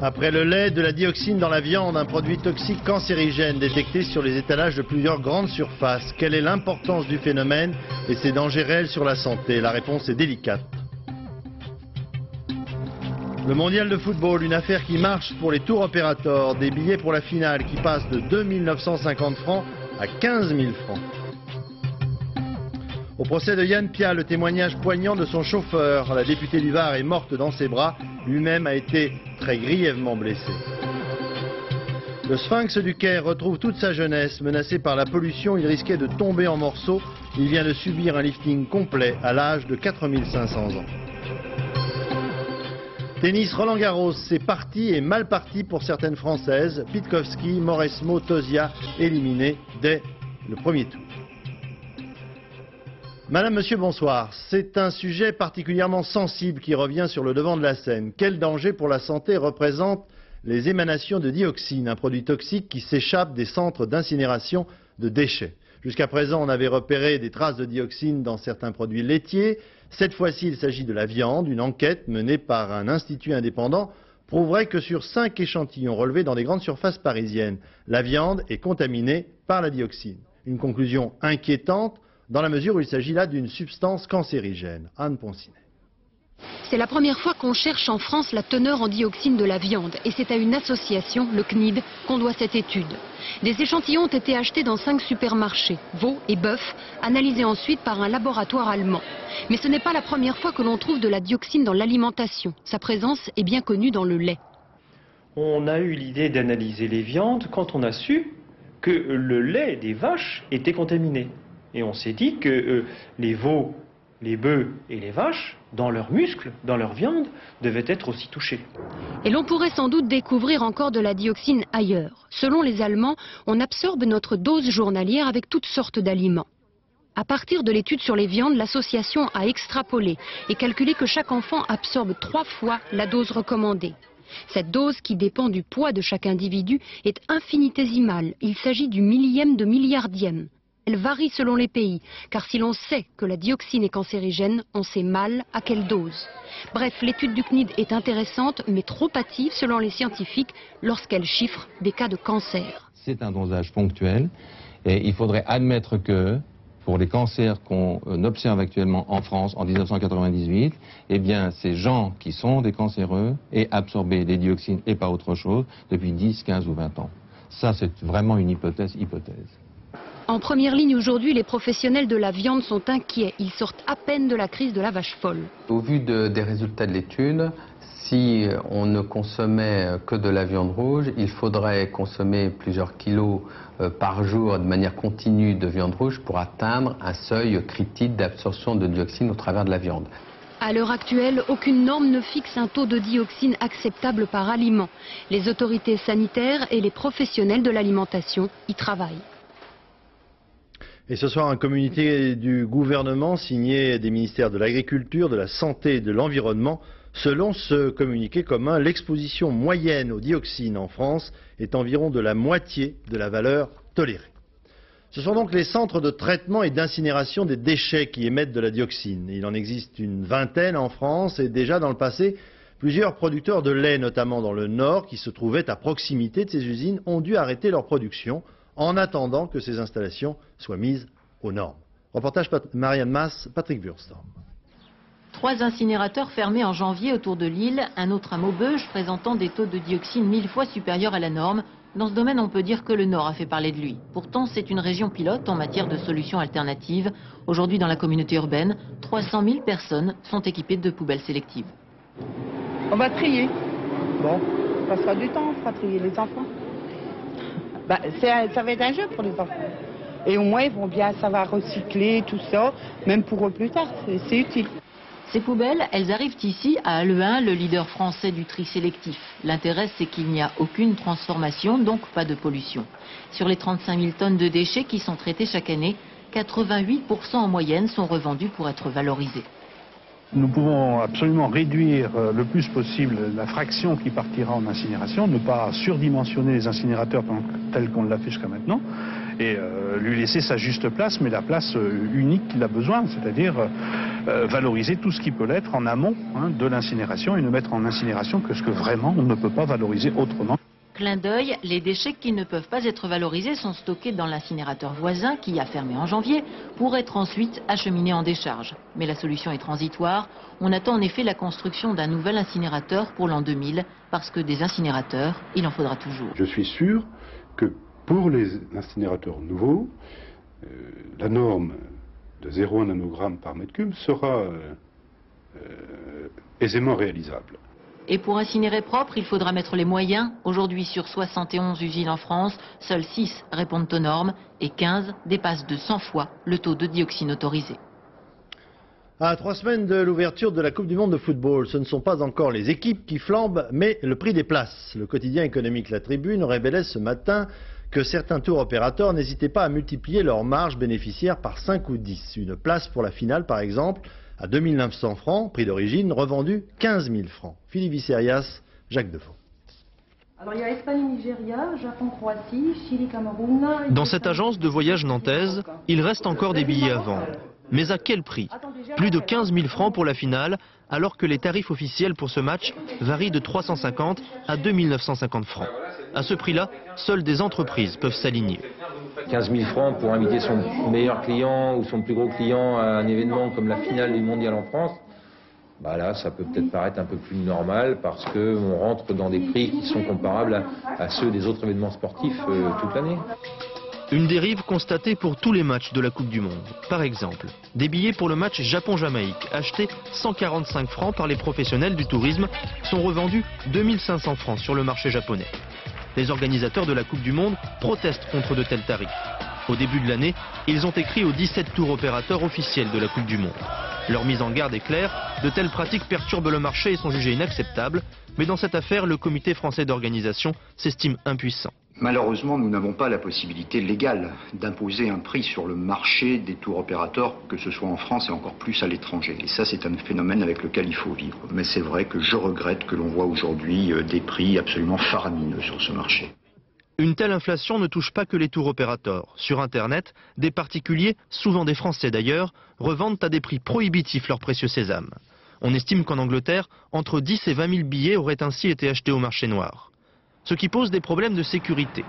Après le lait, de la dioxine dans la viande, un produit toxique cancérigène détecté sur les étalages de plusieurs grandes surfaces. Quelle est l'importance du phénomène et ses dangers réels sur la santé? La réponse est délicate. Le mondial de football, une affaire qui marche pour les tours opérateurs, des billets pour la finale qui passent de 2 950 francs à 15 000 francs. Au procès de Yann Piat, le témoignage poignant de son chauffeur. La députée du Var est morte dans ses bras. Lui-même a été très grièvement blessé. Le sphinx du Caire retrouve toute sa jeunesse. Menacé par la pollution, il risquait de tomber en morceaux. Il vient de subir un lifting complet à l'âge de 4500 ans. Tennis, Roland Garros, c'est parti et mal parti pour certaines Françaises. Pitkowski, Mauresmo, Tauziat éliminés dès le premier tour. Madame, Monsieur, bonsoir. C'est un sujet particulièrement sensible qui revient sur le devant de la scène. Quel danger pour la santé représentent les émanations de dioxine, un produit toxique qui s'échappe des centres d'incinération de déchets? Jusqu'à présent, on avait repéré des traces de dioxine dans certains produits laitiers. Cette fois-ci, il s'agit de la viande. Une enquête menée par un institut indépendant prouverait que sur 5 échantillons relevés dans des grandes surfaces parisiennes, la viande est contaminée par la dioxine. Une conclusion inquiétante, dans la mesure où il s'agit là d'une substance cancérigène. Anne Poncinet. C'est la première fois qu'on cherche en France la teneur en dioxine de la viande. Et c'est à une association, le CNID, qu'on doit cette étude. Des échantillons ont été achetés dans 5 supermarchés, veaux et bœufs, analysés ensuite par un laboratoire allemand. Mais ce n'est pas la première fois que l'on trouve de la dioxine dans l'alimentation. Sa présence est bien connue dans le lait. On a eu l'idée d'analyser les viandes quand on a su que le lait des vaches était contaminé. Et on s'est dit que les veaux, les bœufs et les vaches, dans leurs muscles, dans leur viande, devaient être aussi touchés. Et l'on pourrait sans doute découvrir encore de la dioxine ailleurs. Selon les Allemands, on absorbe notre dose journalière avec toutes sortes d'aliments. À partir de l'étude sur les viandes, l'association a extrapolé et calculé que chaque enfant absorbe 3 fois la dose recommandée. Cette dose, qui dépend du poids de chaque individu, est infinitésimale. Il s'agit du millième de milliardième. Elle varie selon les pays, car si l'on sait que la dioxine est cancérigène, on sait mal à quelle dose. Bref, l'étude du CNID est intéressante, mais trop hâtive selon les scientifiques, lorsqu'elle chiffre des cas de cancer. C'est un dosage ponctuel, et il faudrait admettre que, pour les cancers qu'on observe actuellement en France en 1998, eh bien, ces gens qui sont des cancéreux aient absorbé des dioxines et pas autre chose depuis 10, 15 ou 20 ans. Ça, c'est vraiment une hypothèse. En première ligne aujourd'hui, les professionnels de la viande sont inquiets. Ils sortent à peine de la crise de la vache folle. Au vu des résultats de l'étude, si on ne consommait que de la viande rouge, il faudrait consommer plusieurs kilos par jour de manière continue de viande rouge pour atteindre un seuil critique d'absorption de dioxine au travers de la viande. À l'heure actuelle, aucune norme ne fixe un taux de dioxine acceptable par aliment. Les autorités sanitaires et les professionnels de l'alimentation y travaillent. Et ce soir, un communiqué du gouvernement signé des ministères de l'Agriculture, de la Santé et de l'Environnement. Selon ce communiqué commun, l'exposition moyenne aux dioxines en France est environ de la moitié de la valeur tolérée. Ce sont donc les centres de traitement et d'incinération des déchets qui émettent de la dioxine. Il en existe une vingtaine en France et déjà dans le passé, plusieurs producteurs de lait, notamment dans le Nord, qui se trouvaient à proximité de ces usines, ont dû arrêter leur production en attendant que ces installations soient mises aux normes. Reportage Marianne Masse, Patrick Burstorm. 3 incinérateurs fermés en janvier autour de Lille, un autre à Maubeuge présentant des taux de dioxine 1000 fois supérieurs à la norme. Dans ce domaine, on peut dire que le Nord a fait parler de lui. Pourtant, c'est une région pilote en matière de solutions alternatives. Aujourd'hui, dans la communauté urbaine, 300 000 personnes sont équipées de poubelles sélectives. On va trier. Bon, ça passera du temps, on fera trier les enfants. Ça va être un jeu pour les enfants. Et au moins, ils vont bien savoir recycler tout ça, même pour eux plus tard, c'est utile. Ces poubelles, elles arrivent ici à Halluin, le leader français du tri sélectif. L'intérêt, c'est qu'il n'y a aucune transformation, donc pas de pollution. Sur les 35 000 tonnes de déchets qui sont traités chaque année, 88% en moyenne sont revendus pour être valorisés. Nous pouvons absolument réduire le plus possible la fraction qui partira en incinération, ne pas surdimensionner les incinérateurs tels qu'on l'a fait jusqu'à maintenant, et lui laisser sa juste place, mais la place unique qu'il a besoin, c'est-à-dire valoriser tout ce qui peut l'être en amont de l'incinération et ne mettre en incinération que ce que vraiment on ne peut pas valoriser autrement. Clin d'œil, les déchets qui ne peuvent pas être valorisés sont stockés dans l'incinérateur voisin qui a fermé en janvier pour être ensuite acheminés en décharge. Mais la solution est transitoire. On attend en effet la construction d'un nouvel incinérateur pour l'an 2000 parce que des incinérateurs, il en faudra toujours. Je suis sûr que pour les incinérateurs nouveaux, la norme de 0,1 nanogramme par mètre cube sera aisément réalisable. Et pour incinérer propre, il faudra mettre les moyens. Aujourd'hui, sur 71 usines en France, seules 6 répondent aux normes et 15 dépassent de 100 fois le taux de dioxine autorisé. À 3 semaines de l'ouverture de la Coupe du Monde de football, ce ne sont pas encore les équipes qui flambent, mais le prix des places. Le quotidien économique La Tribune révélait ce matin que certains tours opérateurs n'hésitaient pas à multiplier leur marge bénéficiaire par 5 ou 10. Une place pour la finale, par exemple, à 2 900 francs, prix d'origine, revendu 15 000 francs. Philippe Visserias, Jacques Deveau. Alors il y a Espagne, Nigeria, Japon, Croatie, Chili, Cameroun... Dans cette agence de voyage nantaise, il reste encore des billets à vendre. Mais à quel prix? Plus de 15 000 francs pour la finale, alors que les tarifs officiels pour ce match varient de 350 à 2 950 francs. À ce prix-là, seules des entreprises peuvent s'aligner. 15 000 francs pour inviter son meilleur client ou son plus gros client à un événement comme la finale du mondial en France, bah là, ça peut peut-être paraître un peu plus normal parce qu'on rentre dans des prix qui sont comparables à ceux des autres événements sportifs toute l'année. Une dérive constatée pour tous les matchs de la Coupe du Monde. Par exemple, des billets pour le match Japon-Jamaïque, achetés 145 francs par les professionnels du tourisme, sont revendus 2500 francs sur le marché japonais. Les organisateurs de la Coupe du Monde protestent contre de tels tarifs. Au début de l'année, ils ont écrit aux 17 tours opérateurs officiels de la Coupe du Monde. Leur mise en garde est claire, de telles pratiques perturbent le marché et sont jugées inacceptables. Mais dans cette affaire, le comité français d'organisation s'estime impuissant. Malheureusement, nous n'avons pas la possibilité légale d'imposer un prix sur le marché des tours opérateurs, que ce soit en France et encore plus à l'étranger. Et ça, c'est un phénomène avec lequel il faut vivre. Mais c'est vrai que je regrette que l'on voit aujourd'hui des prix absolument faramineux sur ce marché. Une telle inflation ne touche pas que les tours opérateurs. Sur Internet, des particuliers, souvent des Français d'ailleurs, revendent à des prix prohibitifs leur précieux sésame. On estime qu'en Angleterre, entre 10 et 20 000 billets auraient ainsi été achetés au marché noir. Ce qui pose des problèmes de sécurité.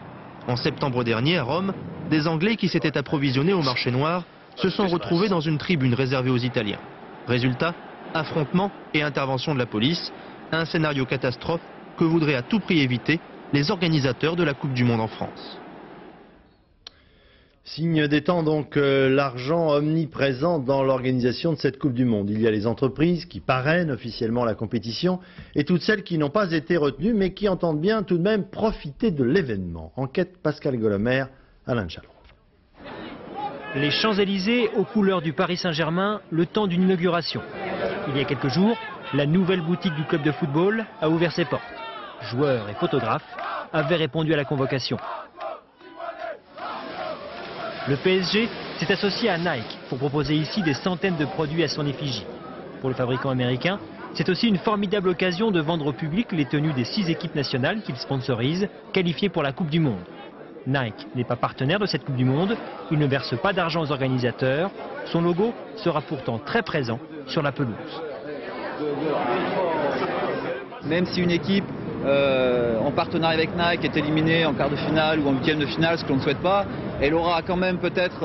En septembre dernier, à Rome, des Anglais qui s'étaient approvisionnés au marché noir se sont retrouvés dans une tribune réservée aux Italiens. Résultat, affrontement et intervention de la police, un scénario catastrophe que voudraient à tout prix éviter les organisateurs de la Coupe du Monde en France. Signe des temps donc, l'argent omniprésent dans l'organisation de cette Coupe du Monde. Il y a les entreprises qui parrainent officiellement la compétition et toutes celles qui n'ont pas été retenues mais qui entendent bien tout de même profiter de l'événement. Enquête Pascal Golomer, Alain Chalon. Les Champs-Élysées aux couleurs du Paris Saint-Germain, le temps d'une inauguration. Il y a quelques jours, la nouvelle boutique du club de football a ouvert ses portes. Joueurs et photographes avaient répondu à la convocation. Le PSG s'est associé à Nike pour proposer ici des centaines de produits à son effigie. Pour le fabricant américain, c'est aussi une formidable occasion de vendre au public les tenues des 6 équipes nationales qu'il sponsorise, qualifiées pour la Coupe du Monde. Nike n'est pas partenaire de cette Coupe du Monde, il ne verse pas d'argent aux organisateurs. Son logo sera pourtant très présent sur la pelouse. Même si une équipe en partenariat avec Nike est éliminée en quart de finale ou en huitième de finale, ce que l'on ne souhaite pas, elle aura quand même peut-être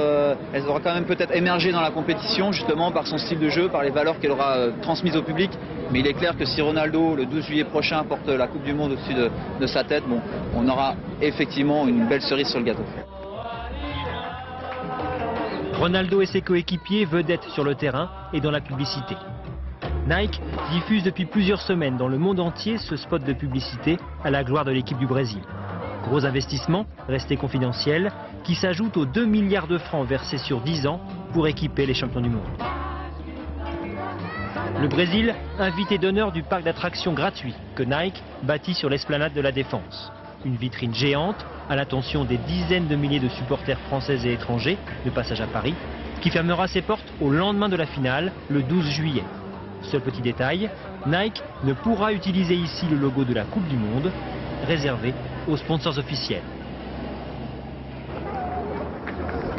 émergé dans la compétition justement par son style de jeu, par les valeurs qu'elle aura transmises au public. Mais il est clair que si Ronaldo, le 12 juillet prochain, porte la Coupe du Monde au-dessus de sa tête, bon, on aura effectivement une belle cerise sur le gâteau. Ronaldo et ses coéquipiers vedettes sur le terrain et dans la publicité. Nike diffuse depuis plusieurs semaines dans le monde entier ce spot de publicité à la gloire de l'équipe du Brésil. Gros investissement, resté confidentiel, qui s'ajoute aux 2 milliards de francs versés sur 10 ans pour équiper les champions du monde. Le Brésil, invité d'honneur du parc d'attractions gratuit que Nike bâtit sur l'esplanade de la Défense. Une vitrine géante à l'attention des dizaines de milliers de supporters français et étrangers de passage à Paris, qui fermera ses portes au lendemain de la finale, le 12 juillet. Seul petit détail, Nike ne pourra utiliser ici le logo de la Coupe du Monde, réservé aux sponsors officiels.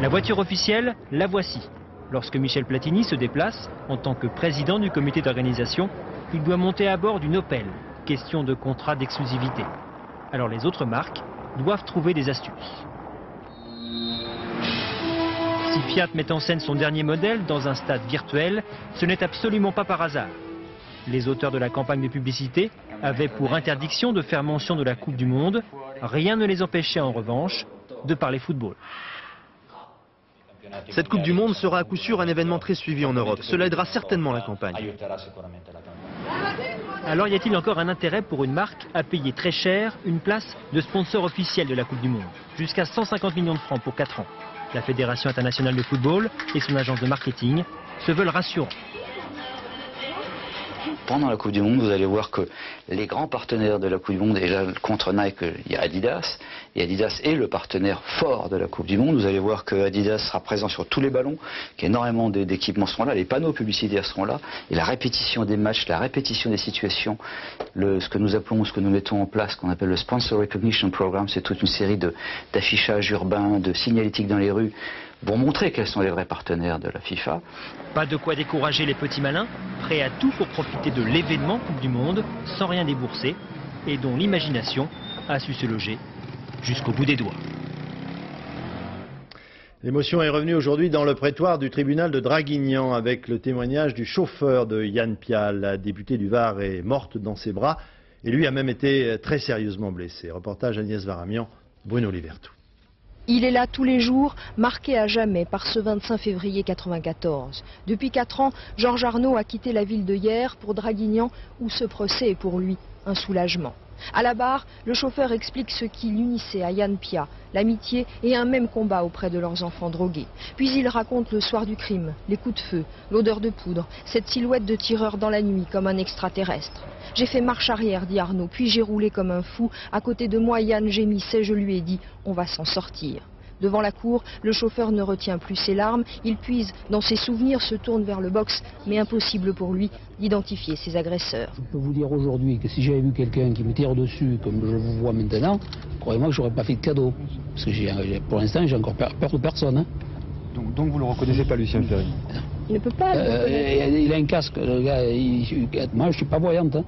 La voiture officielle, la voici. Lorsque Michel Platini se déplace, en tant que président du comité d'organisation, il doit monter à bord d'une Opel. Question de contrat d'exclusivité. Alors les autres marques doivent trouver des astuces. Si Fiat met en scène son dernier modèle dans un stade virtuel, ce n'est absolument pas par hasard. Les auteurs de la campagne de publicité avaient pour interdiction de faire mention de la Coupe du Monde. Rien ne les empêchait en revanche de parler football. Cette Coupe du Monde sera à coup sûr un événement très suivi en Europe. Cela aidera certainement la campagne. Alors y a-t-il encore un intérêt pour une marque à payer très cher une place de sponsor officiel de la Coupe du Monde? Jusqu'à 150 millions de francs pour 4 ans. La Fédération internationale de football et son agence de marketing se veulent rassurants. Pendant la Coupe du Monde, vous allez voir que les grands partenaires de la Coupe du Monde, et là contre Nike, il y a Adidas, et Adidas est le partenaire fort de la Coupe du Monde. Vous allez voir que Adidas sera présent sur tous les ballons, qu'énormément d'équipements seront là, les panneaux publicitaires seront là, et la répétition des matchs, la répétition des situations, ce que nous appelons, ce que nous mettons en place, qu'on appelle le Sponsor Recognition Program, c'est toute une série d'affichages urbains, de signalétiques dans les rues, pour montrer quels sont les vrais partenaires de la FIFA. Pas de quoi décourager les petits malins, prêts à tout pour profiter de l'événement Coupe du Monde, sans rien débourser, et dont l'imagination a su se loger jusqu'au bout des doigts. L'émotion est revenue aujourd'hui dans le prétoire du tribunal de Draguignan avec le témoignage du chauffeur de Yann Pial. La députée du Var est morte dans ses bras et lui a même été très sérieusement blessé. Reportage Agnès Varamian, Bruno Libertou. Il est là tous les jours, marqué à jamais par ce 25 février 1994. Depuis 4 ans, Georges Arnaud a quitté la ville de Hyères pour Draguignan, où ce procès est pour lui un soulagement. À la barre, le chauffeur explique ce qui l'unissait à Yann Pia, l'amitié et un même combat auprès de leurs enfants drogués. Puis il raconte le soir du crime, les coups de feu, l'odeur de poudre, cette silhouette de tireur dans la nuit comme un extraterrestre. J'ai fait marche arrière, dit Arnaud, puis j'ai roulé comme un fou. À côté de moi, Yann gémissait, je lui ai dit, on va s'en sortir. Devant la cour, le chauffeur ne retient plus ses larmes, il puise dans ses souvenirs, se tourne vers le box, mais impossible pour lui d'identifier ses agresseurs. Je peux vous dire aujourd'hui que si j'avais vu quelqu'un qui me tire dessus, comme je vous vois maintenant, croyez-moi que je n'aurais pas fait de cadeau. Parce que pour l'instant, j'ai encore peur de personne. Hein. Donc vous ne le reconnaissez pas, Lucien Ferry? Il ne peut pas. Il a un casque, le gars. Moi, je ne suis pas voyante. Hein.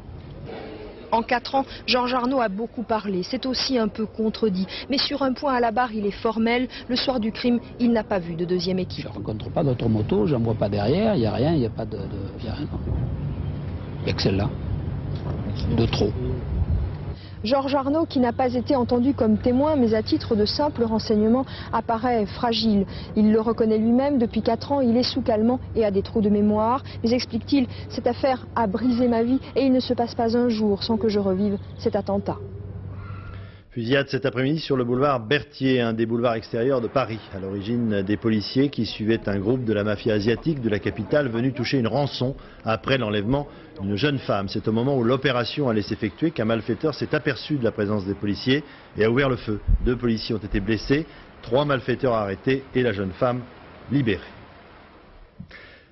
En 4 ans, Georges Arnaud a beaucoup parlé, c'est aussi un peu contredit. Mais sur un point à la barre, il est formel. Le soir du crime, il n'a pas vu de deuxième équipe. Je ne rencontre pas d'autres motos, j'en vois pas derrière, il n'y a rien, il n'y a pas de... Il n'y a que celle-là, de trop. Georges Arnaud, qui n'a pas été entendu comme témoin, mais à titre de simple renseignement, apparaît fragile. Il le reconnaît lui-même, depuis 4 ans, il est sous calmant et a des trous de mémoire. Mais explique-t-il, cette affaire a brisé ma vie et il ne se passe pas un jour sans que je revive cet attentat. Fusillade cet après-midi sur le boulevard Berthier, un des boulevards extérieurs de Paris. À l'origine, des policiers qui suivaient un groupe de la mafia asiatique de la capitale venu toucher une rançon après l'enlèvement d'une jeune femme. C'est au moment où l'opération allait s'effectuer qu'un malfaiteur s'est aperçu de la présence des policiers et a ouvert le feu. 2 policiers ont été blessés, 3 malfaiteurs arrêtés et la jeune femme libérée.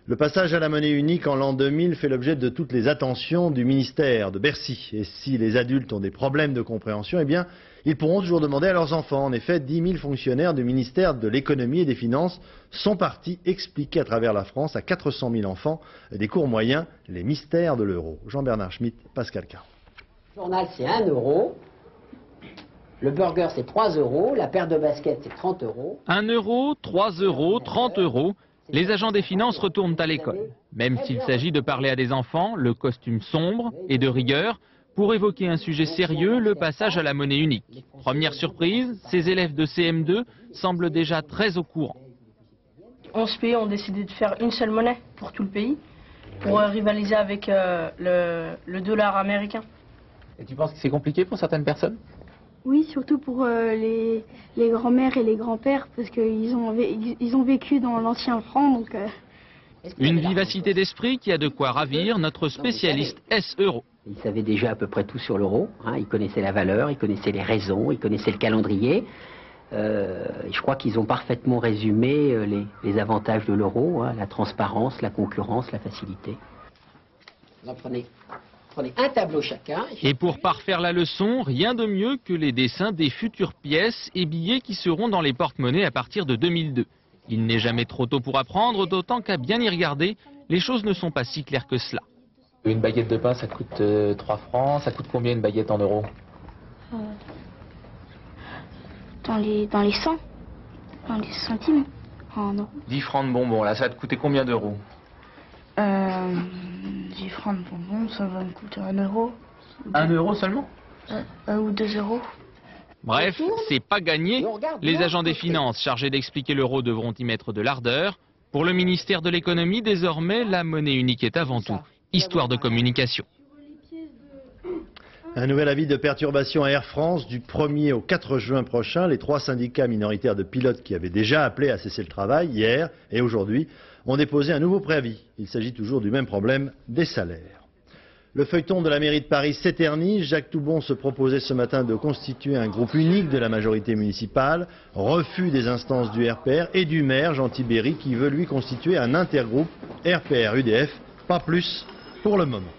Le passage à la monnaie unique en l'an 2000 fait l'objet de toutes les attentions du ministère de Bercy. Et si les adultes ont des problèmes de compréhension, eh bien, ils pourront toujours demander à leurs enfants. En effet, 10 000 fonctionnaires du ministère de l'économie et des finances sont partis expliquer à travers la France à 400 000 enfants des cours moyens les mystères de l'euro. Jean-Bernard Schmitt, Pascal Caron. Le journal, c'est 1 €. Le burger, c'est 3 €. La paire de baskets, c'est 30 €. 1 €, 3 €, 30 €. Les agents des finances retournent à l'école. Même s'il s'agit de parler à des enfants, le costume sombre et de rigueur, pour évoquer un sujet sérieux, le passage à la monnaie unique. Première surprise, ces élèves de CM2 semblent déjà très au courant. 11 pays ont décidé de faire une seule monnaie pour tout le pays, pour rivaliser avec le dollar américain. Et tu penses que c'est compliqué pour certaines personnes ? Oui, surtout pour les grands-mères et les grands-pères, parce qu'ils ont vécu dans l'ancien franc. Donc, Une vivacité d'esprit qui a de quoi ravir notre spécialiste S-Euro. Ils savaient déjà à peu près tout sur l'euro. Hein. Ils connaissaient la valeur, ils connaissaient les raisons, ils connaissaient le calendrier. Je crois qu'ils ont parfaitement résumé les avantages de l'euro, hein, la transparence, la concurrence, la facilité. Vous en prenez un tableau chacun. Et pour parfaire la leçon, rien de mieux que les dessins des futures pièces et billets qui seront dans les porte-monnaies à partir de 2002. Il n'est jamais trop tôt pour apprendre, d'autant qu'à bien y regarder, les choses ne sont pas si claires que cela. Une baguette de pain, ça coûte 3 francs. Ça coûte combien une baguette en euros? Dans les 100, dans les centimes en euros. 10 francs de bonbons, là, ça va te coûter combien d'euros? 10 francs de bonbons, ça va me coûter 1 euro. 1 euro seulement? Ou 2 euros. Bref, c'est pas gagné. Les agents des finances chargés d'expliquer l'euro devront y mettre de l'ardeur. Pour le ministère de l'économie, désormais, la monnaie unique est avant tout histoire de communication. Un nouvel avis de perturbation à Air France du 1er au 4 juin prochain. Les 3 syndicats minoritaires de pilotes qui avaient déjà appelé à cesser le travail hier et aujourd'hui ont déposé un nouveau préavis. Il s'agit toujours du même problème, des salaires. Le feuilleton de la mairie de Paris s'éternise. Jacques Toubon se proposait ce matin de constituer un groupe unique de la majorité municipale. Refus des instances du RPR et du maire Jean Tibéry qui veut lui constituer un intergroupe RPR-UDF. Pas plus pour le moment.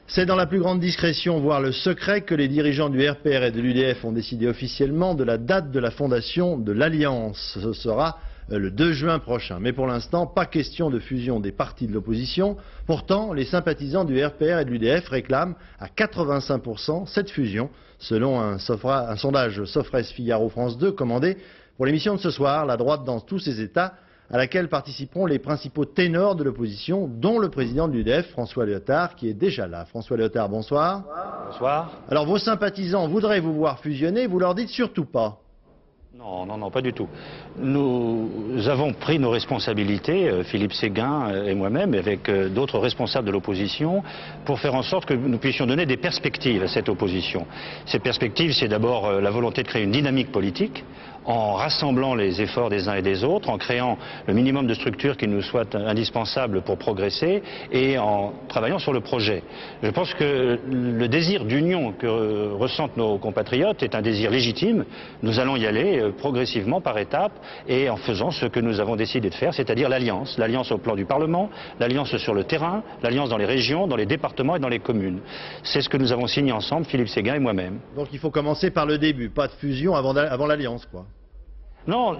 C'est dans la plus grande discrétion, voire le secret, que les dirigeants du RPR et de l'UDF ont décidé officiellement de la date de la fondation de l'Alliance. Ce sera le 2 juin prochain. Mais pour l'instant, pas question de fusion des partis de l'opposition. Pourtant, les sympathisants du RPR et de l'UDF réclament à 85% cette fusion, selon un sondage Sofres-Figaro France 2 commandé pour l'émission de ce soir, La droite dans tous ses états, à laquelle participeront les principaux ténors de l'opposition, dont le président de l'UDF, François Léotard, qui est déjà là. François Léotard, bonsoir. Bonsoir. Alors, vos sympathisants voudraient vous voir fusionner, vous leur dites surtout pas. Non, pas du tout. Nous avons pris nos responsabilités, Philippe Séguin et moi-même, avec d'autres responsables de l'opposition, pour faire en sorte que nous puissions donner des perspectives à cette opposition. Ces perspectives, c'est d'abord la volonté de créer une dynamique politique, en rassemblant les efforts des uns et des autres, en créant le minimum de structures qui nous soient indispensables pour progresser et en travaillant sur le projet. Je pense que le désir d'union que ressentent nos compatriotes est un désir légitime. Nous allons y aller progressivement, par étapes, et en faisant ce que nous avons décidé de faire, c'est-à-dire l'alliance. L'alliance au plan du Parlement, l'alliance sur le terrain, l'alliance dans les régions, dans les départements et dans les communes. C'est ce que nous avons signé ensemble, Philippe Séguin et moi-même. Donc il faut commencer par le début, pas de fusion avant l'alliance, quoi. Non,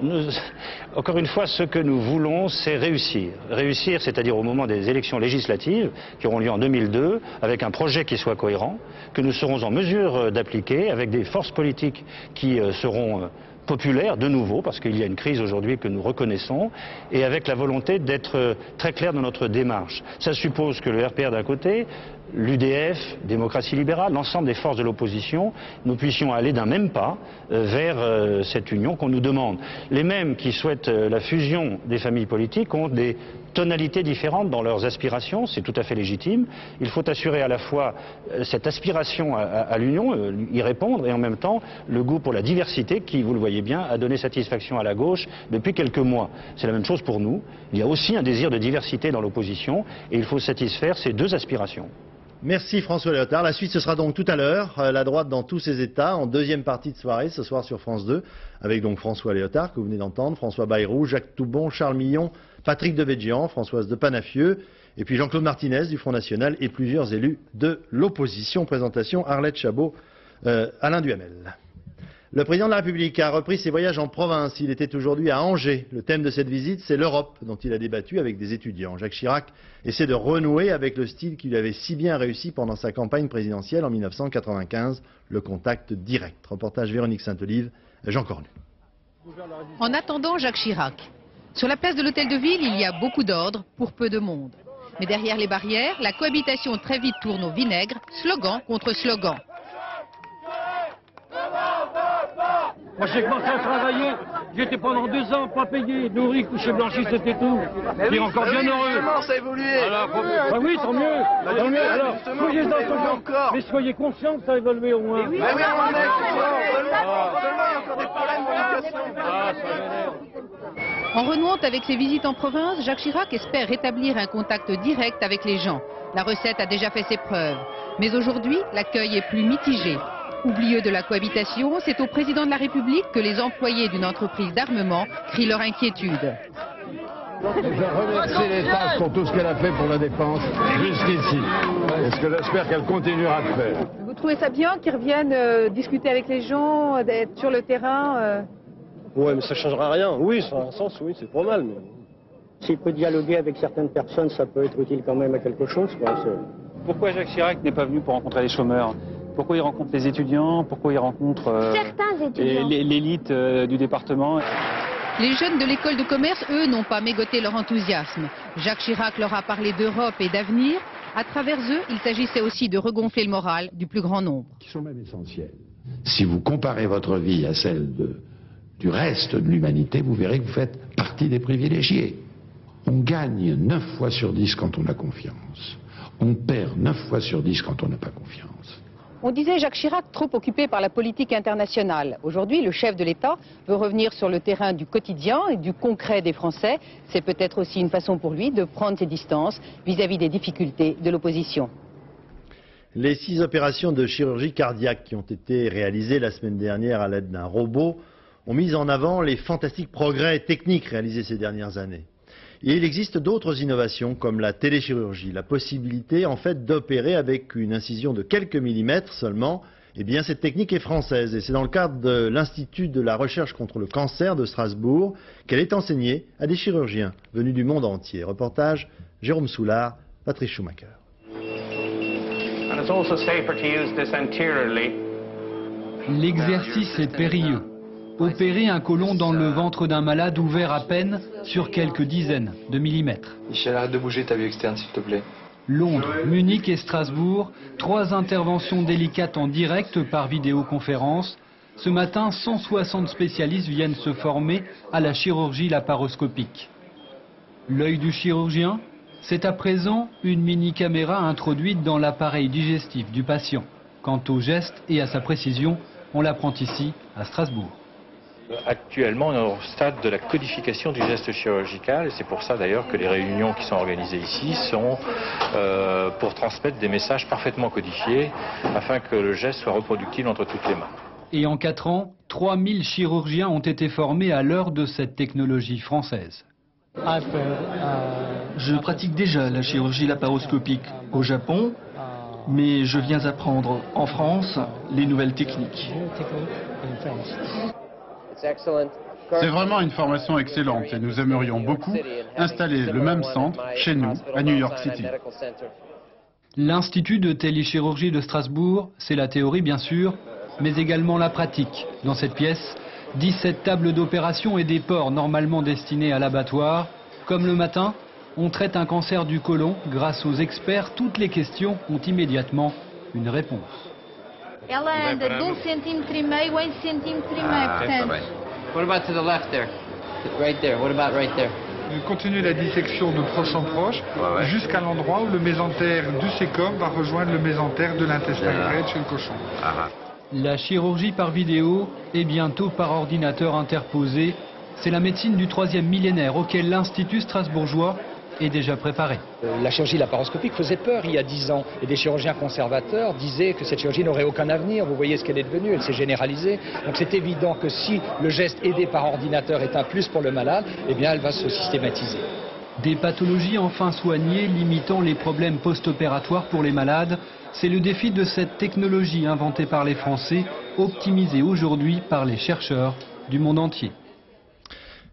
encore une fois, ce que nous voulons, c'est réussir. Réussir, c'est-à-dire au moment des élections législatives qui auront lieu en 2002, avec un projet qui soit cohérent, que nous serons en mesure d'appliquer, avec des forces politiques qui seront populaires de nouveau, parce qu'il y a une crise aujourd'hui que nous reconnaissons, et avec la volonté d'être très clair dans notre démarche. Ça suppose que le RPR d'un côté, l'UDF, démocratie libérale, l'ensemble des forces de l'opposition, nous puissions aller d'un même pas vers cette union qu'on nous demande. Les mêmes qui souhaitent la fusion des familles politiques ont des tonalités différentes dans leurs aspirations, c'est tout à fait légitime. Il faut assurer à la fois cette aspiration à l'union, y répondre, et en même temps le goût pour la diversité qui, vous le voyez bien, a donné satisfaction à la gauche depuis quelques mois. C'est la même chose pour nous. Il y a aussi un désir de diversité dans l'opposition et il faut satisfaire ces deux aspirations. Merci François Léotard. La suite, ce sera donc tout à l'heure, la droite dans tous ses états, en deuxième partie de soirée, ce soir sur France 2, avec donc François Léotard, que vous venez d'entendre, François Bayrou, Jacques Toubon, Charles Millon, Patrick Devedjian, Françoise de Panafieux, et puis Jean-Claude Martinez du Front National et plusieurs élus de l'opposition. Présentation Arlette Chabot, Alain Duhamel. Le président de la République a repris ses voyages en province. Il était aujourd'hui à Angers. Le thème de cette visite, c'est l'Europe, dont il a débattu avec des étudiants. Jacques Chirac essaie de renouer avec le style qui lui avait si bien réussi pendant sa campagne présidentielle en 1995, le contact direct. Reportage Véronique Saint-Olive, Jean Cornu. En attendant Jacques Chirac, sur la place de l'Hôtel de Ville, il y a beaucoup d'ordre pour peu de monde. Mais derrière les barrières, la cohabitation très vite tourne au vinaigre, slogan contre slogan. Moi j'ai commencé à travailler, j'étais pendant 2 ans pas payé, nourri, couché blanchi, c'était tout. Je suis encore bien heureux. Ça a évolué. Ah oui, tant mieux. Tant mieux. Alors, soyez dans ce genre, mais soyez conscients que ça a évolué au moins. Oui, mais seulement il y a encore des problèmes d'éducation. En renouant avec ses visites en province, Jacques Chirac espère rétablir un contact direct avec les gens. La recette a déjà fait ses preuves. Mais aujourd'hui, l'accueil est plus mitigé. Oublieux de la cohabitation, c'est au président de la République que les employés d'une entreprise d'armement crient leur inquiétude. Je remercie l'État pour tout ce qu'elle a fait pour la défense jusqu'ici. Et ce que j'espère qu'elle continuera de faire. Vous trouvez ça bien qu'ils reviennent discuter avec les gens, d'être sur le terrain Ouais, mais ça ne changera rien. Oui, ça a un sens, oui, c'est pas mal. Mais... S'il peut dialoguer avec certaines personnes, ça peut être utile quand même à quelque chose. Pourquoi Jacques Chirac n'est pas venu pour rencontrer les chômeurs? Pourquoi il rencontre les étudiants? Pourquoi il rencontre l'élite du département? Les jeunes de l'école de commerce, eux, n'ont pas mégoté leur enthousiasme. Jacques Chirac leur a parlé d'Europe et d'avenir. À travers eux, il s'agissait aussi de regonfler le moral du plus grand nombre. Qui sont même essentiels. Si vous comparez votre vie à celle du reste de l'humanité, vous verrez que vous faites partie des privilégiés. On gagne 9 fois sur 10 quand on a confiance. On perd 9 fois sur 10 quand on n'a pas confiance. On disait Jacques Chirac trop occupé par la politique internationale. Aujourd'hui, le chef de l'État veut revenir sur le terrain du quotidien et du concret des Français. C'est peut-être aussi une façon pour lui de prendre ses distances vis-à-vis des difficultés de l'opposition. Les 6 opérations de chirurgie cardiaque qui ont été réalisées la semaine dernière à l'aide d'un robot ont mis en avant les fantastiques progrès techniques réalisés ces dernières années. Et il existe d'autres innovations comme la téléchirurgie, la possibilité en fait d'opérer avec une incision de quelques millimètres seulement. Eh bien cette technique est française et c'est dans le cadre de l'Institut de la recherche contre le cancer de Strasbourg qu'elle est enseignée à des chirurgiens venus du monde entier. Reportage Jérôme Soulard, Patrice Schumacher. L'exercice est périlleux. Opérer un côlon dans le ventre d'un malade ouvert à peine sur quelques dizaines de millimètres. Michel, arrête de bouger ta vue externe, s'il te plaît. Londres, Munich et Strasbourg, 3 interventions délicates en direct par vidéoconférence. Ce matin, 160 spécialistes viennent se former à la chirurgie laparoscopique. L'œil du chirurgien, c'est à présent une mini-caméra introduite dans l'appareil digestif du patient. Quant au geste et à sa précision, on l'apprend ici, à Strasbourg. Actuellement, on est au stade de la codification du geste chirurgical et c'est pour ça d'ailleurs que les réunions qui sont organisées ici sont pour transmettre des messages parfaitement codifiés afin que le geste soit reproductible entre toutes les mains. Et en 4 ans, 3000 chirurgiens ont été formés à l'heure de cette technologie française. Je pratique déjà la chirurgie laparoscopique au Japon, mais je viens apprendre en France les nouvelles techniques. C'est vraiment une formation excellente et nous aimerions beaucoup installer le même centre chez nous, à New York City. L'Institut de téléchirurgie de Strasbourg, c'est la théorie bien sûr, mais également la pratique. Dans cette pièce, 17 tables d'opération et des ports normalement destinés à l'abattoir. Comme le matin, on traite un cancer du côlon. Grâce aux experts, toutes les questions ont immédiatement une réponse. Ela anda de 1,5 cm a 1,5 cm, portanto. What about to the left there? Right there. What about right there? On continue la dissection de proche en proche jusqu'à l'endroit où le mésentère du sécom va rejoindre le mésentère de l'intestin grêle chez le cochon. La chirurgie par vidéo et bientôt par ordinateur interposé, c'est la médecine du 3e millénaire auquel l'Institut strasbourgeois est déjà préparé. La chirurgie laparoscopique faisait peur il y a 10 ans et des chirurgiens conservateurs disaient que cette chirurgie n'aurait aucun avenir. Vous voyez ce qu'elle est devenue, elle s'est généralisée. Donc c'est évident que si le geste aidé par ordinateur est un plus pour le malade, eh bien elle va se systématiser. Des pathologies enfin soignées, limitant les problèmes post-opératoires pour les malades, c'est le défi de cette technologie inventée par les Français, optimisée aujourd'hui par les chercheurs du monde entier.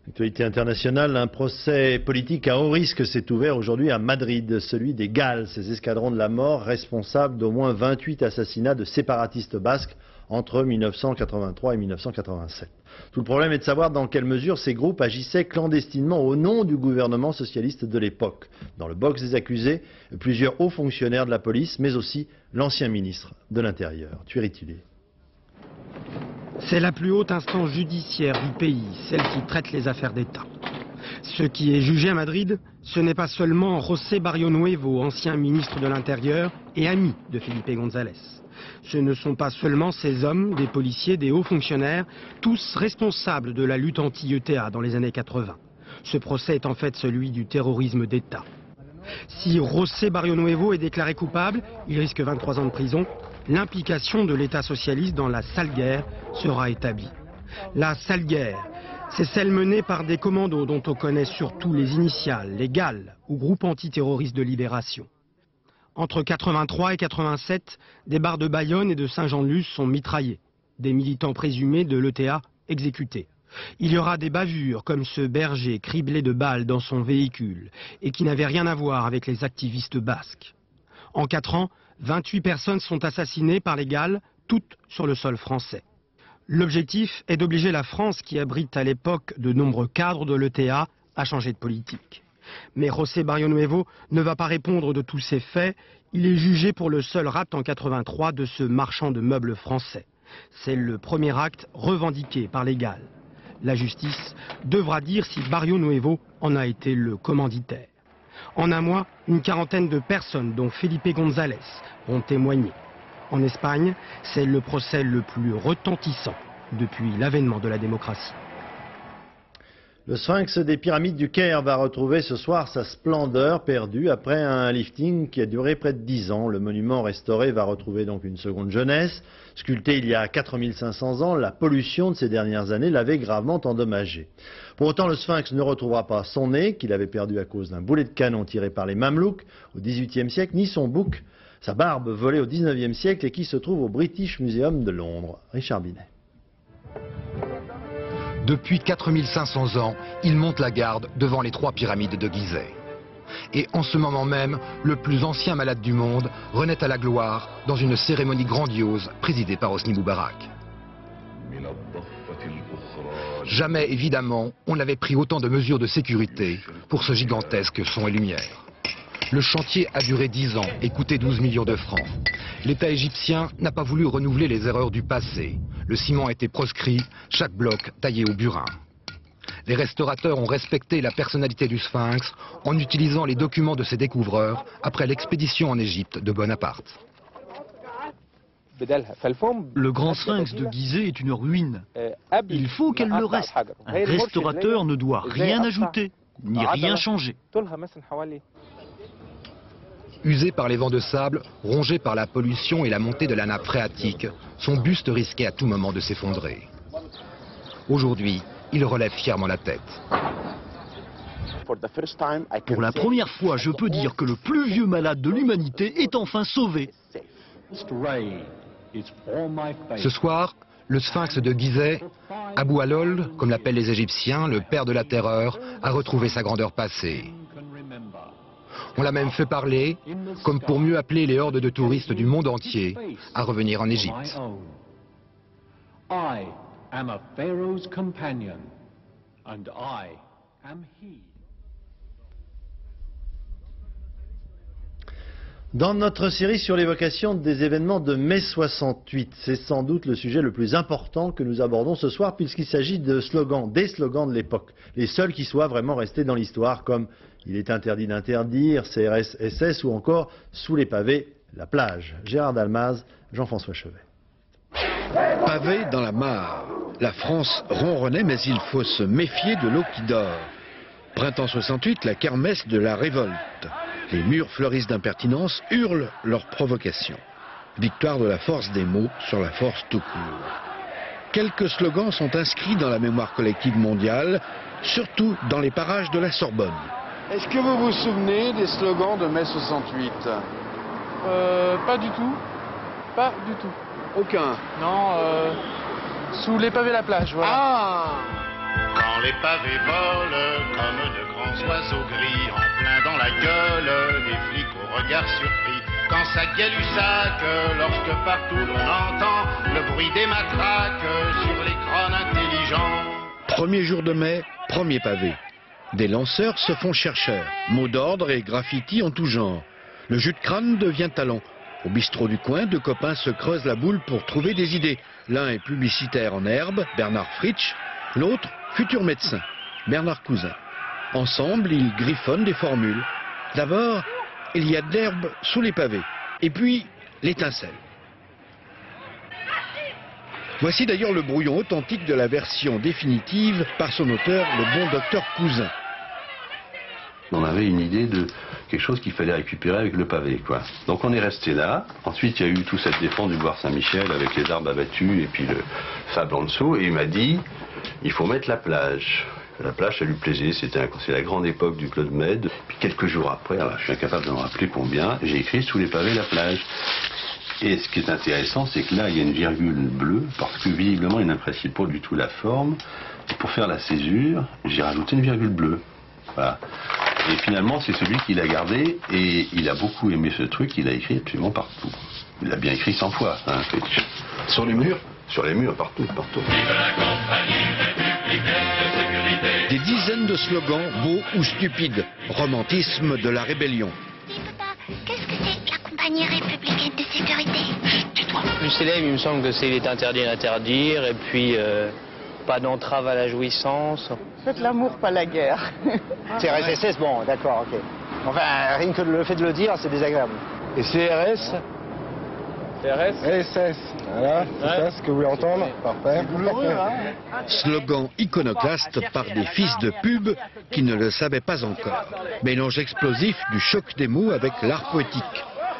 Actualité internationale, un procès politique à haut risque s'est ouvert aujourd'hui à Madrid, celui des GAL, ces escadrons de la mort responsables d'au moins 28 assassinats de séparatistes basques entre 1983 et 1987. Tout le problème est de savoir dans quelle mesure ces groupes agissaient clandestinement au nom du gouvernement socialiste de l'époque. Dans le box des accusés, plusieurs hauts fonctionnaires de la police, mais aussi l'ancien ministre de l'Intérieur. Thierry Tullier. C'est la plus haute instance judiciaire du pays, celle qui traite les affaires d'État. Ce qui est jugé à Madrid, ce n'est pas seulement José Barrionuevo, ancien ministre de l'Intérieur et ami de Felipe González. Ce ne sont pas seulement ces hommes, des policiers, des hauts fonctionnaires, tous responsables de la lutte anti-ETA dans les années 80. Ce procès est en fait celui du terrorisme d'État. Si José Barrionuevo est déclaré coupable, il risque 23 ans de prison. L'implication de l'État socialiste dans la sale guerre sera établie. La sale guerre, C'est celle menée par des commandos dont on connaît surtout les initiales, les GAL, ou groupes antiterroristes de libération. Entre 83 et 87, des bars de Bayonne et de Saint-Jean-de-Luz sont mitraillés. Des militants présumés de l'ETA exécutés. Il y aura des bavures comme ce berger criblé de balles dans son véhicule et qui n'avait rien à voir avec les activistes basques. En 4 ans, 28 personnes sont assassinées par les GAL, toutes sur le sol français. L'objectif est d'obliger la France, qui abrite à l'époque de nombreux cadres de l'ETA, à changer de politique. Mais José Barrionuevo ne va pas répondre de tous ces faits. Il est jugé pour le seul rapt en 83 de ce marchand de meubles français. C'est le premier acte revendiqué par les GAL. La justice devra dire si Barrionuevo en a été le commanditaire. En un mois, une quarantaine de personnes, dont Felipe González, ont témoigné. En Espagne, c'est le procès le plus retentissant depuis l'avènement de la démocratie. Le sphinx des pyramides du Caire va retrouver ce soir sa splendeur perdue après un lifting qui a duré près de 10 ans. Le monument restauré va retrouver donc une seconde jeunesse. Sculpté il y a 4500 ans, la pollution de ces dernières années l'avait gravement endommagé. Pour autant, le sphinx ne retrouvera pas son nez, qu'il avait perdu à cause d'un boulet de canon tiré par les Mamelouks au XVIIIe siècle, ni son bouc, sa barbe volée au XIXe siècle et qui se trouve au British Museum de Londres. Richard Binet. Depuis 4500 ans, il monte la garde devant les 3 pyramides de Gizeh. Et en ce moment même, le plus ancien malade du monde renaît à la gloire dans une cérémonie grandiose présidée par Hosni Moubarak. Jamais, évidemment, on n'avait pris autant de mesures de sécurité pour ce gigantesque son et lumière. Le chantier a duré 10 ans et coûté 12 millions de francs. L'État égyptien n'a pas voulu renouveler les erreurs du passé. Le ciment a été proscrit, chaque bloc taillé au burin. Les restaurateurs ont respecté la personnalité du sphinx en utilisant les documents de ses découvreurs après l'expédition en Égypte de Bonaparte. Le grand sphinx de Gizeh est une ruine. Il faut qu'elle le reste. Un restaurateur ne doit rien ajouter, ni rien changer. Usé par les vents de sable, rongé par la pollution et la montée de la nappe phréatique, son buste risquait à tout moment de s'effondrer. Aujourd'hui, il relève fièrement la tête. Pour la première fois, je peux dire que le plus vieux malade de l'humanité est enfin sauvé. Ce soir, le sphinx de Gizeh, Abou Alol, comme l'appellent les Égyptiens, le père de la terreur, a retrouvé sa grandeur passée. On l'a même fait parler, comme pour mieux appeler les hordes de touristes du monde entier à revenir en Égypte. Dans notre série sur l'évocation des événements de mai 68, c'est sans doute le sujet le plus important que nous abordons ce soir puisqu'il s'agit de slogans, des slogans de l'époque, les seuls qui soient vraiment restés dans l'histoire comme « Il est interdit d'interdire »,« CRS, SS » ou encore « Sous les pavés, la plage ». Gérard Dalmaz, Jean-François Chevet. Pavé dans la mare, la France ronronnait mais il faut se méfier de l'eau qui dort. Printemps 68, la kermesse de la révolte. Les murs fleurissent d'impertinence, hurlent leur provocation. Victoire de la force des mots sur la force tout court. Quelques slogans sont inscrits dans la mémoire collective mondiale, surtout dans les parages de la Sorbonne. Est-ce que vous vous souvenez des slogans de mai 68 ? Pas du tout. Pas du tout. Aucun ? Non, sous les pavés la plage, voilà. Ah ! Quand les pavés volent comme de grands oiseaux gris en plein dans la gueule des flics au regard surpris. Quand ça gueule du sac, lorsque partout l'on entend le bruit des matraques sur les crânes intelligents. Premier jour de mai, premier pavé. Des lanceurs se font chercheurs. Mots d'ordre et graffitis en tout genre. Le jus de crâne devient talent. Au bistrot du coin, 2 copains se creusent la boule pour trouver des idées. L'un est publicitaire en herbe, Bernard Fritsch. L'autre, futur médecin, Bernard Cousin. Ensemble, ils griffonnent des formules. D'abord, il y a de l'herbe sous les pavés. Et puis, l'étincelle. Voici d'ailleurs le brouillon authentique de la version définitive par son auteur, le bon docteur Cousin. On avait une idée de quelque chose qu'il fallait récupérer avec le pavé, quoi. Donc on est resté là. Ensuite, il y a eu toute cette défense du boulevard Saint-Michel avec les arbres abattus et puis le sable en dessous. Et il m'a dit, il faut mettre la plage. La plage, ça lui plaisait. C'est la grande époque du Club Med. Puis quelques jours après, alors, je suis incapable de me rappeler combien, j'ai écrit sous les pavés la plage. Et ce qui est intéressant, c'est que là, il y a une virgule bleue, parce que visiblement, il n'apprécie pas du tout la forme. Et pour faire la césure, j'ai rajouté une virgule bleue. Voilà. Et finalement, c'est celui qui l'a gardé, et il a beaucoup aimé ce truc, il a écrit absolument partout. Il l'a bien écrit 100 fois. Hein. Sur les murs? Sur les murs, partout, partout. Des dizaines de slogans, beaux ou stupides. Romantisme de la rébellion. Qu'est-ce que c'est la compagnie républicaine de sécurité? Tais-toi. Le célèbre, il me semble que c'est il est interdit d'interdire, et puis pas d'entrave à la jouissance. Faites l'amour, pas la guerre. CRSS, bon, d'accord, ok. Enfin, rien que le fait de le dire, c'est désagréable. Et CRS? CRS? SS. Voilà, c'est ça ce que vous voulez entendre? Parfait. Slogan iconoclaste par des fils de pub qui ne le savaient pas encore. Mélange explosif du choc des mots avec l'art poétique.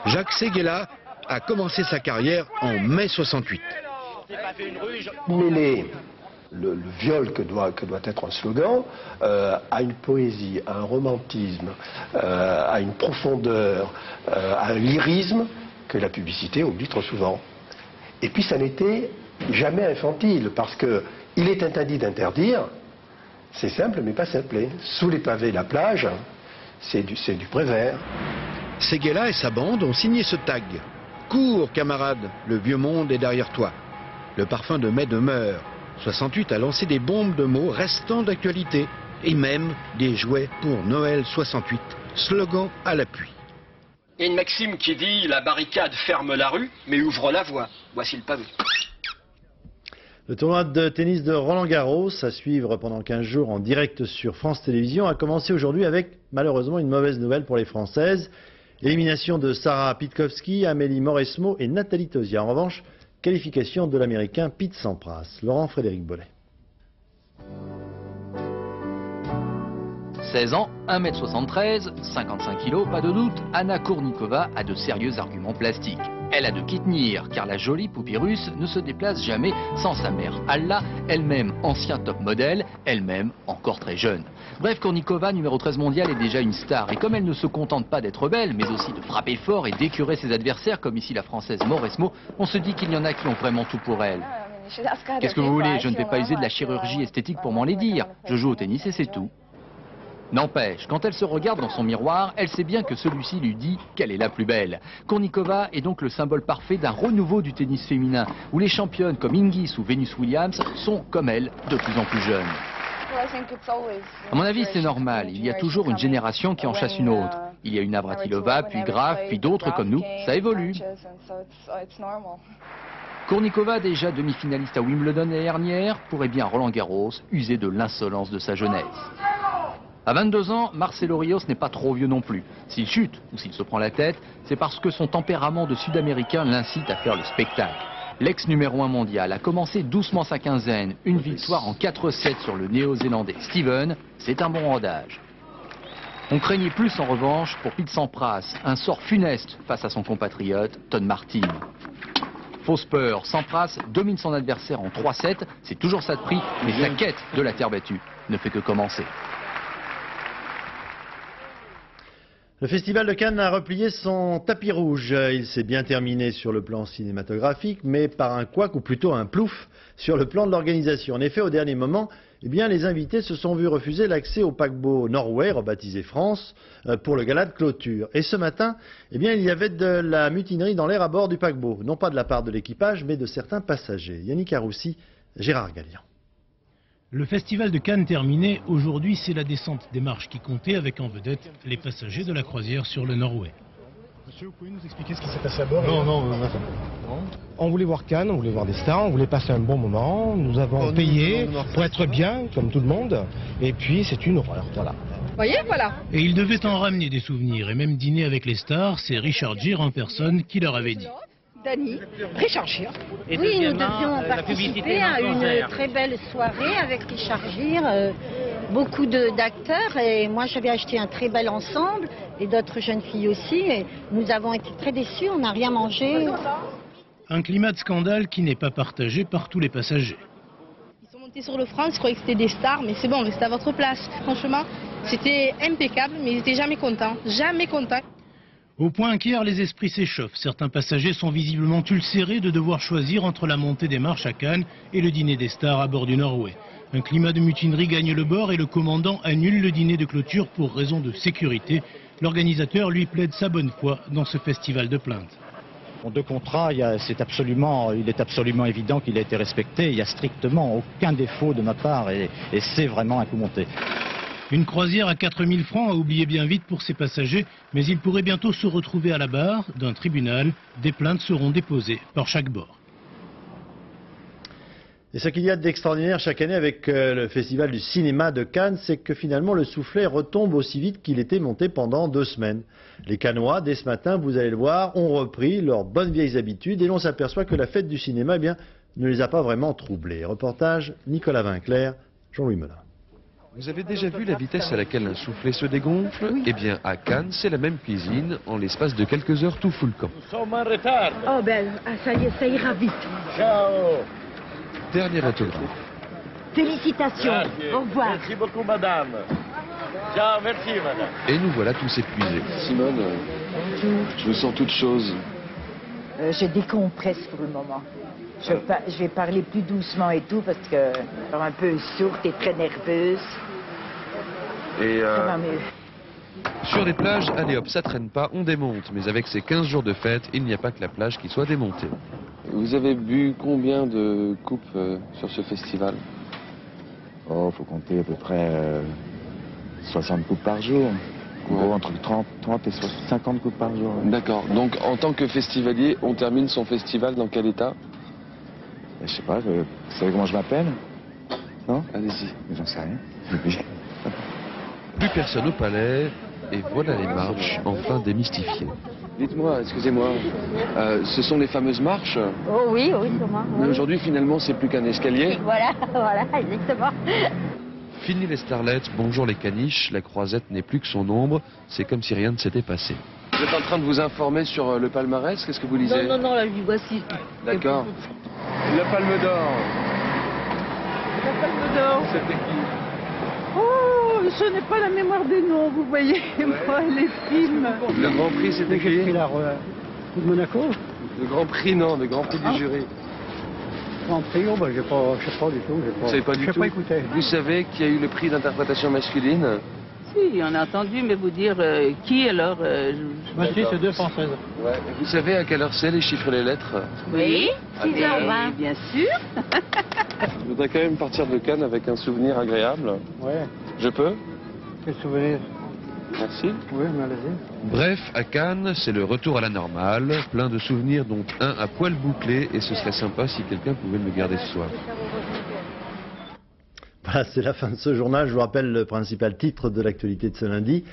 Jacques Séguéla a commencé sa carrière en mai 68. Mêler le viol que doit être un slogan à une poésie, à un romantisme, à une profondeur, à un lyrisme que la publicité oublie trop souvent. Et puis ça n'était jamais infantile, parce que il est interdit d'interdire, c'est simple mais pas simple. Sous les pavés, la plage, c'est du Prévert. Séguéla et sa bande ont signé ce tag. Cours, camarade, le vieux monde est derrière toi. Le parfum de mai demeure. 68 a lancé des bombes de mots restant d'actualité, et même des jouets pour Noël 68. Slogan à l'appui. Il y a une maxime qui dit « La barricade ferme la rue, mais ouvre la voie ». Voici le pavé. Le tournoi de tennis de Roland-Garros, à suivre pendant 15 jours en direct sur France Télévisions, a commencé aujourd'hui avec malheureusement une mauvaise nouvelle pour les Françaises. Élimination de Sarah Pitkowski, Amélie Mauresmo et Nathalie Tauziat. En revanche, qualification de l'Américain Pete Sampras. Laurent-Frédéric Bollet. 16 ans, 1m73, 55 kg, pas de doute, Anna Kournikova a de sérieux arguments plastiques. Elle a de qui tenir, car la jolie poupée russe ne se déplace jamais sans sa mère Alla, elle-même ancien top modèle, elle-même encore très jeune. Bref, Kournikova, numéro 13 mondial, est déjà une star. Et comme elle ne se contente pas d'être belle, mais aussi de frapper fort et d'écurer ses adversaires, comme ici la française Mauresmo, on se dit qu'il y en a qui ont vraiment tout pour elle. Qu'est-ce que vous voulez? Je ne vais pas user de la chirurgie esthétique pour m'en les dire. Je joue au tennis et c'est tout. N'empêche, quand elle se regarde dans son miroir, elle sait bien que celui-ci lui dit qu'elle est la plus belle. Kournikova est donc le symbole parfait d'un renouveau du tennis féminin, où les championnes comme Hingis ou Venus Williams sont, comme elle, de plus en plus jeunes. À mon avis, c'est normal. Il y a toujours une génération qui en chasse une autre. Il y a une Navratilova, puis Graf, puis d'autres comme nous. Ça évolue. Kournikova, déjà demi-finaliste à Wimbledon l'année dernière, pourrait bien Roland-Garros user de l'insolence de sa jeunesse. À 22 ans, Marcelo Rios n'est pas trop vieux non plus. S'il chute ou s'il se prend la tête, c'est parce que son tempérament de Sud-Américain l'incite à faire le spectacle. L'ex numéro 1 mondial a commencé doucement sa quinzaine. Une victoire en 4-7 sur le Néo-Zélandais Steven, c'est un bon rodage. On craignait plus en revanche pour Pete Sampras, un sort funeste face à son compatriote Todd Martin. Fausse peur, Sampras domine son adversaire en 3-7, c'est toujours ça de prix, mais sa quête de la terre battue ne fait que commencer. Le Festival de Cannes a replié son tapis rouge. Il s'est bien terminé sur le plan cinématographique, mais par un couac ou plutôt un plouf sur le plan de l'organisation. En effet, au dernier moment, les invités se sont vus refuser l'accès au paquebot Norway, rebaptisé France, pour le gala de clôture. Et ce matin, il y avait de la mutinerie dans l'air à bord du paquebot. Non pas de la part de l'équipage, mais de certains passagers. Yannick Aroussi, Gérard Gallian. Le festival de Cannes terminé, aujourd'hui c'est la descente des marches qui comptait avec en vedette les passagers de la croisière sur le Norway. Monsieur, vous pouvez nous expliquer ce qui s'est passé à bord? Non. On voulait voir Cannes, on voulait voir des stars, on voulait passer un bon moment, nous avons payé pour être bien, comme tout le monde, et puis c'est une horreur, voilà. Voyez, voilà. Et ils devaient en ramener des souvenirs et même dîner avec les stars, c'est Richard Gere en personne qui leur avait dit. Dany, Richard Gere. Oui, nous devions participer à une très belle soirée avec Richard Gere. beaucoup d'acteurs et moi j'avais acheté un très bel ensemble et d'autres jeunes filles aussi et nous avons été très déçus, on n'a rien mangé. Un climat de scandale qui n'est pas partagé par tous les passagers. Ils sont montés sur le France, ils croyaient que c'était des stars, mais c'est bon, restez à votre place. Franchement, c'était impeccable, mais ils n'étaient jamais contents, jamais contents. Au point qu'hier, les esprits s'échauffent. Certains passagers sont visiblement ulcérés de devoir choisir entre la montée des marches à Cannes et le dîner des stars à bord du Norway. Un climat de mutinerie gagne le bord et le commandant annule le dîner de clôture pour raison de sécurité. L'organisateur lui plaide sa bonne foi dans ce festival de plaintes. De contrat, il est absolument évident qu'il a été respecté. Il n'y a strictement aucun défaut de ma part et c'est vraiment un coup monté. Une croisière à 4000 francs à oublier bien vite pour ses passagers, mais il pourrait bientôt se retrouver à la barre d'un tribunal. Des plaintes seront déposées par chaque bord. Et ce qu'il y a d'extraordinaire chaque année avec le Festival du cinéma de Cannes, c'est que finalement le soufflet retombe aussi vite qu'il était monté pendant 2 semaines. Les Cannois, dès ce matin, vous allez le voir, ont repris leurs bonnes vieilles habitudes et l'on s'aperçoit que la fête du cinéma ne les a pas vraiment troublés. Reportage Nicolas Vinclair, Jean-Louis Melin. Vous avez déjà vu la vitesse à laquelle un soufflet se dégonfle? Eh bien, à Cannes, c'est la même cuisine. En l'espace de quelques heures, tout fout le camp. Nous sommes en retard. Oh ben, ça y est, ça ira vite. Ciao. Dernier autographe. Félicitations. Merci. Au revoir. Merci beaucoup, madame. Ciao, merci, madame. Et nous voilà tous épuisés. Simone, je me sens toute chose. Je décompresse pour le moment. Je vais parler plus doucement et tout parce que je suis un peu sourde et très nerveuse. Et ça va mieux. Sur les plages, allez hop, ça traîne pas, on démonte. Mais avec ces 15 jours de fête, il n'y a pas que la plage qui soit démontée. Vous avez bu combien de coupes sur ce festival? Oh, faut compter à peu près 60 coupes par jour. En gros, entre 30 et 50 coupes par jour. D'accord. Donc, en tant que festivalier, on termine son festival dans quel état? Je sais pas, vous savez comment je m'appelle? Non? Allez-y. J'en sais rien. Plus personne au palais, et voilà les marches enfin démystifiées. Dites-moi, excusez-moi, ce sont les fameuses marches? Oh oui, oui, comment? Mais aujourd'hui, finalement, c'est plus qu'un escalier. Voilà, voilà, exactement. Fini les starlettes, bonjour les caniches, la croisette n'est plus que son ombre, c'est comme si rien ne s'était passé. Vous êtes en train de vous informer sur le palmarès, qu'est-ce que vous lisez? Non, là, je voici. D'accord. La Palme d'Or. La Palme d'Or. C'était qui? Oh, je n'ai pas la mémoire des noms, vous voyez, moi, les films. Le Grand Prix, c'était qui? J'ai pris la de Monaco. Le Grand Prix, non, le Grand Prix du jury. Grand Prix, oh, je sais pas du tout. Vous savez pas du tout? Je n'ai pas écouté. Vous savez qu'il y a eu le prix d'interprétation masculine? Si, on a entendu, mais vous dire qui alors Si, c'est 2 Françaises. Ouais. Vous savez à quelle heure c'est, les chiffres et les lettres? Oui, 6h20. Bien sûr. Je voudrais quand même partir de Cannes avec un souvenir agréable. Ouais. Je peux? Quel souvenir? Merci. Oui, mais allez-y. Bref, à Cannes, c'est le retour à la normale, plein de souvenirs dont un à poil bouclé, et ce serait sympa si quelqu'un pouvait me garder ce soir. Voilà, c'est la fin de ce journal. Je vous rappelle le principal titre de l'actualité de ce lundi.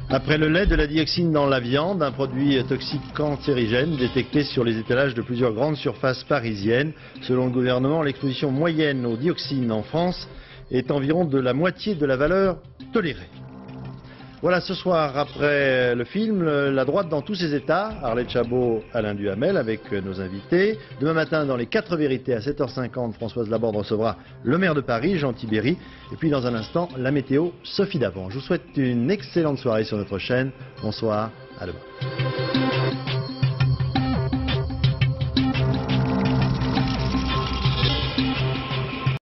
Après le lait, de la dioxine dans la viande, un produit toxique cancérigène détecté sur les étalages de plusieurs grandes surfaces parisiennes. Selon le gouvernement, l'exposition moyenne aux dioxines en France est environ de la moitié de la valeur tolérée. Voilà, ce soir, après le film, La droite dans tous ses états, Arlette Chabot, Alain Duhamel avec nos invités. Demain matin, dans les 4 vérités à 7h50, Françoise Laborde recevra le maire de Paris, Jean Tibéry. Et puis dans un instant, la météo, Sophie Davant. Je vous souhaite une excellente soirée sur notre chaîne. Bonsoir, à demain.